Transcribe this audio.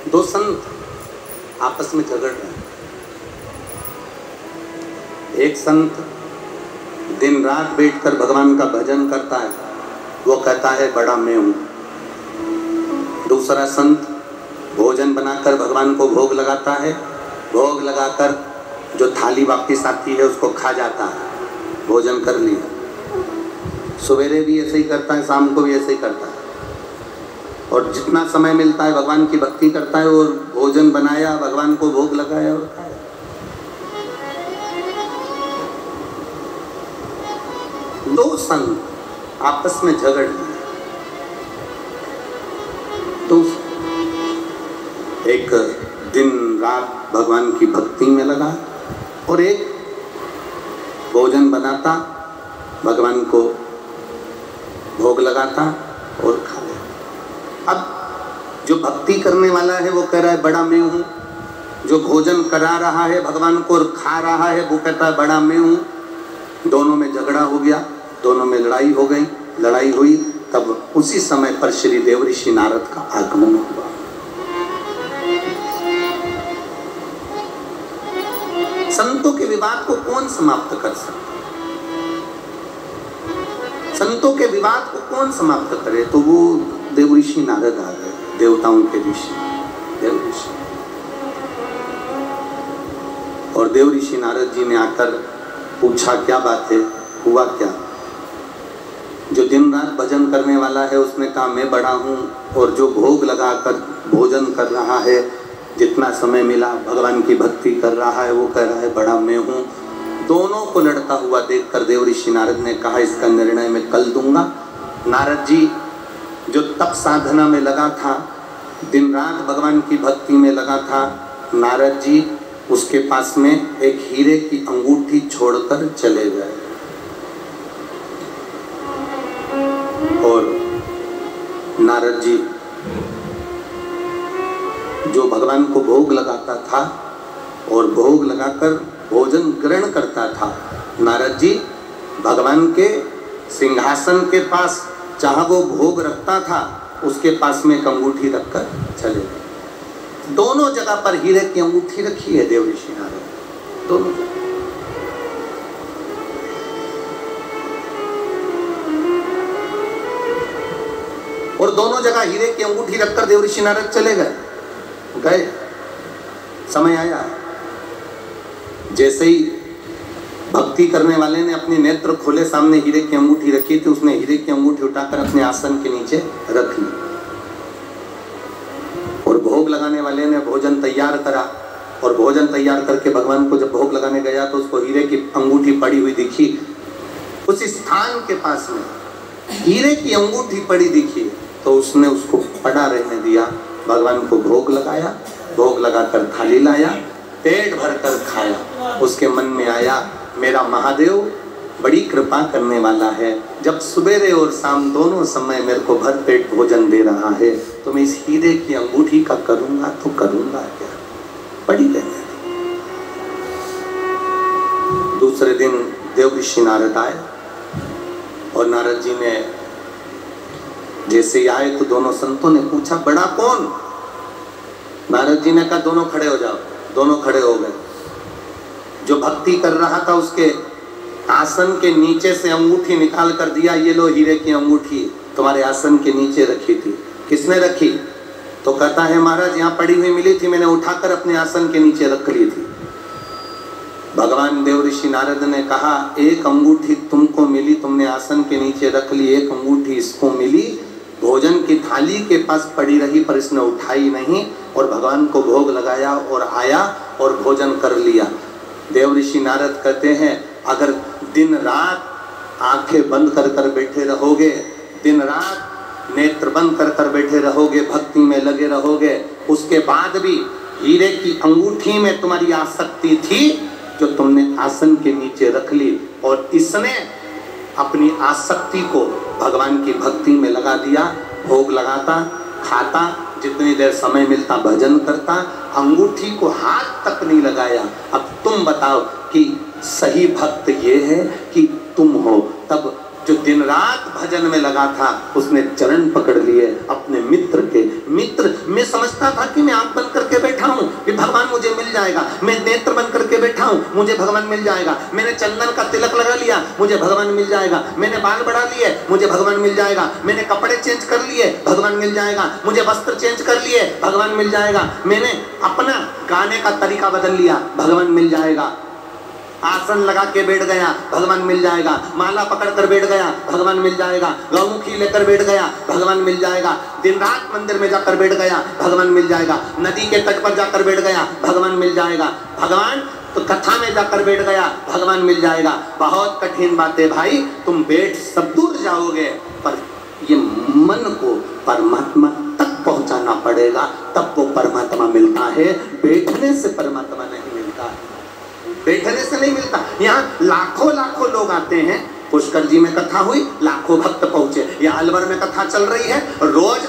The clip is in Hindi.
दो संत आपस में झगड़ रहे हैं। एक संत दिन रात बैठकर भगवान का भजन करता है, वो कहता है बड़ा मैं हूं। दूसरा संत भोजन बनाकर भगवान को भोग लगाता है, भोग लगाकर जो थाली वापस आती है उसको खा जाता है, भोजन कर लिया। सवेरे भी ऐसे ही करता है, शाम को भी ऐसे ही करता है, और जितना समय मिलता है भगवान की भक्ति करता है और भोजन बनाया, भगवान को भोग लगाया और खाया। दो संत आपस में झगड़ रहे। तो एक दिन रात भगवान की भक्ति में लगा और एक भोजन बनाता, भगवान को भोग लगाता और खा लेता। अब जो भक्ति करने वाला है वो कह रहा है बड़ा मैं हूँ, जो भोजन करा रहा है भगवान को और खा रहा है वो कहता है बड़ा मैं हूँ। दोनों में झगड़ा हो गया, दोनों में लड़ाई हो गई। लड़ाई हुई तब उसी समय पर श्री देवऋषि नारद का आगमन हुआ। संतों के विवाद को कौन समाप्त कर सकता? संतों के विवाद को कौन समाप्त करे? तो वो देवऋषि नारद आ गए, देवताओं के ऋषि देवऋषि। और देवऋषि नारद जी ने आकर पूछा क्या बात है, हुआ क्या? जो दिन रात भजन करने वाला है उसने कहा मैं बड़ा हूँ, और जो भोग लगाकर भोजन कर रहा है, जितना समय मिला भगवान की भक्ति कर रहा है, वो कह रहा है बड़ा मैं हूँ। दोनों को लड़ता हुआ देखकर देवऋषि नारद ने कहा इसका निर्णय मैं कल दूंगा। नारद जी जो तप साधना में लगा था, दिन रात भगवान की भक्ति में लगा था, नारद जी उसके पास में एक हीरे की अंगूठी छोड़कर चले गए। और नारद जी जो भगवान को भोग लगाता था और भोग लगाकर भोजन ग्रहण करता था, नारद जी भगवान के सिंहासन के पास जहाँ वो भोग रखता था उसके पास में एक अंगूठी रखकर चले गए। दोनों जगह पर हीरे की अंगूठी रखी है देवऋषि नारद, दोनों जगह। और दोनों जगह हीरे की अंगूठी रखकर देवऋषि नारद चले गए। समय आया, जैसे ही भक्ति करने वाले ने अपने नेत्र खोले, सामने हीरे की अंगूठी रखी थी, उसने हीरे की अंगूठी उठाकर अपने आसन के नीचे रख ली। और भोग लगाने वाले ने भोजन तैयार करा, और भोजन तैयार करके भगवान को जब भोग लगाने गया तो उसको हीरे की अंगूठी पड़ी हुई दिखी। उस स्थान के पास में हीरे की अंगूठी पड़ी दिखी तो उसने उसको पड़ा रहने दिया, भगवान को भोग लगाया, भोग लगाकर थाली लाया, पेट भरकर खाया। उसके मन में आया मेरा महादेव बड़ी कृपा करने वाला है, जब सवेरे और शाम दोनों समय मेरे को भर पेट भोजन दे रहा है तो मैं इस हीरे की अंगूठी का करूंगा तो करूंगा क्या, पड़ी रहने दी। दूसरे दिन देवऋषि नारद आए और नारद जी ने जैसे ही आए तो दोनों संतों ने पूछा बड़ा कौन? नारद जी ने कहा दोनों खड़े हो जाओ। दोनों खड़े हो गए। जो भक्ति कर रहा था उसके आसन के नीचे से अंगूठी निकाल कर दिया, ये लो हीरे की अंगूठी तुम्हारे आसन के नीचे रखी थी। किसने रखी? तो कहता है महाराज यहाँ पड़ी हुई मिली थी, मैंने उठाकर अपने आसन के नीचे रख ली थी। भगवान देवऋषि नारद ने कहा एक अंगूठी तुमको मिली, तुमने आसन के नीचे रख ली, एक अंगूठी इसको मिली, भोजन की थाली के पास पड़ी रही पर इसने उठाई नहीं, और भगवान को भोग लगाया और आया और भोजन कर लिया। देवऋषि नारद कहते हैं अगर दिन रात आंखें बंद कर कर बैठे रहोगे, दिन रात नेत्र बंद कर कर बैठे रहोगे, भक्ति में लगे रहोगे, उसके बाद भी हीरे की अंगूठी में तुम्हारी आसक्ति थी जो तुमने आसन के नीचे रख ली, और इसने अपनी आसक्ति को भगवान की भक्ति में लगा दिया। भोग लगाता, खाता, जितनी देर समय मिलता भजन करता, अंगूठी को हाथ तक नहीं लगाया। अब तुम बताओ कि सही भक्त ये है कि तुम हो? तब जो दिन रात भजन में लगा था उसने चरण पकड़ लिए, अपने मित्र के मित्र। मैं समझता था कि मैं आंख बंद करके बैठा हूँ कि भगवान मुझे मिल जाएगा, मैं नेत्र बंद करके बैठा हूँ मुझे भगवान मिल जाएगा, मैंने चंदन का तिलक लगा लिया मुझे भगवान मिल जाएगा, मैंने बाल बढ़ा लिए मुझे भगवान मिल जाएगा, मैंने कपड़े चेंज कर लिए भगवान मिल जाएगा, मुझे वस्त्र चेंज कर लिए भगवान मिल जाएगा, मैंने अपना गाने का तरीका बदल लिया भगवान मिल जाएगा, आसन लगा के बैठ गया भगवान मिल जाएगा, माला पकड़ कर बैठ गया भगवान मिल जाएगा, गौमुखी लेकर बैठ गया भगवान मिल जाएगा, दिन रात मंदिर में जाकर बैठ गया भगवान मिल जाएगा, नदी के तट पर जाकर बैठ गया भगवान मिल जाएगा, भगवान तो कथा में जाकर बैठ गया भगवान मिल जाएगा। बहुत कठिन बात है भाई, तुम बैठ सब दूर जाओगे पर ये मन को परमात्मा तक पहुंचाना पड़ेगा, तब वो परमात्मा मिलता है। बैठने से परमात्मा नहीं मिलता, बैठने से नहीं मिलता। यहाँ लाखों लाखों लोग आते हैं, पुष्कर जी में कथा हुई लाखों भक्त पहुंचे, या अलवर में कथा चल रही है रोज